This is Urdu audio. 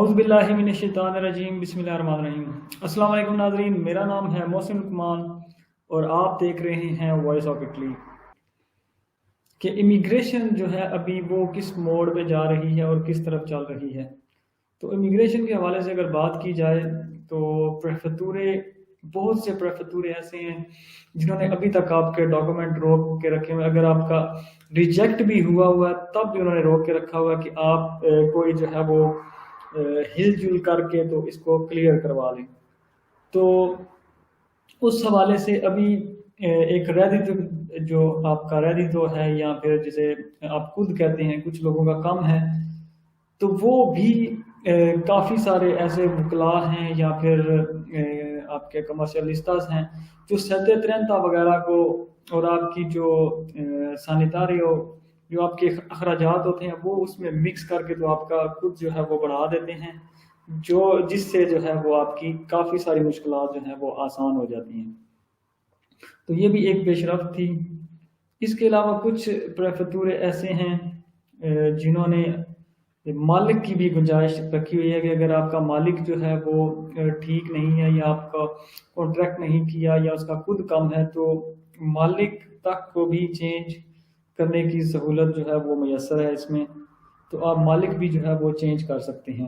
اعوذ باللہ من الشیطان الرجیم، بسم اللہ الرحمن الرحیم۔ السلام علیکم ناظرین، میرا نام ہے محسن لقمان اور آپ دیکھ رہے ہیں وائس آف اٹلی۔ کہ امیگریشن جو ہے ابھی وہ کس موڑ پہ جا رہی ہے اور کس طرف چل رہی ہے۔ تو امیگریشن کے حوالے سے اگر بات کی جائے تو بہت سے پریفیکٹورے ایسے ہیں جنہوں نے ابھی تک آپ کے ڈاکومنٹ روک کے رکھے ہوئے، اگر آپ کا ریجیکٹ بھی ہوا ہے تب بھی انہوں نے روک کے رکھا ہوا کہ آپ کوئی جو ہے وہ ہل جل کر کے تو اس کو کلیئر کروا لیں۔ تو اس حوالے سے ابھی ایک ریڈی جو آپ کا ریڈی تو ہے یا پھر جسے آپ خود کہتے ہیں کچھ لوگوں کا کم ہے، تو وہ بھی کافی سارے ایسے وکلاء ہیں یا پھر آپ کے کمرشلسٹاز ہیں جو سیتے ترنتا وغیرہ کو اور آپ کی جو سانیتاریو جو آپ کے اخراجات ہوتے ہیں وہ اس میں مکس کر کے تو آپ کا خود جو ہے وہ بڑھا دیتے ہیں، جس سے جو ہے وہ آپ کی کافی ساری مشکلات جو ہیں وہ آسان ہو جاتی ہیں۔ تو یہ بھی ایک پیش رفت تھی۔ اس کے علاوہ کچھ پریفیکٹورے ایسے ہیں جنہوں نے مالک کی بھی گنجائش رکھی ہوئی ہے کہ اگر آپ کا مالک جو ہے وہ ٹھیک نہیں ہے یا آپ کا کانٹریکٹ نہیں کیا یا اس کا خود کم ہے تو مالک تک کو بھی چینج کرنے کی سہولت جو ہے وہ میسر ہے اس میں، تو آپ مالک بھی جو ہے وہ چینج کر سکتے ہیں۔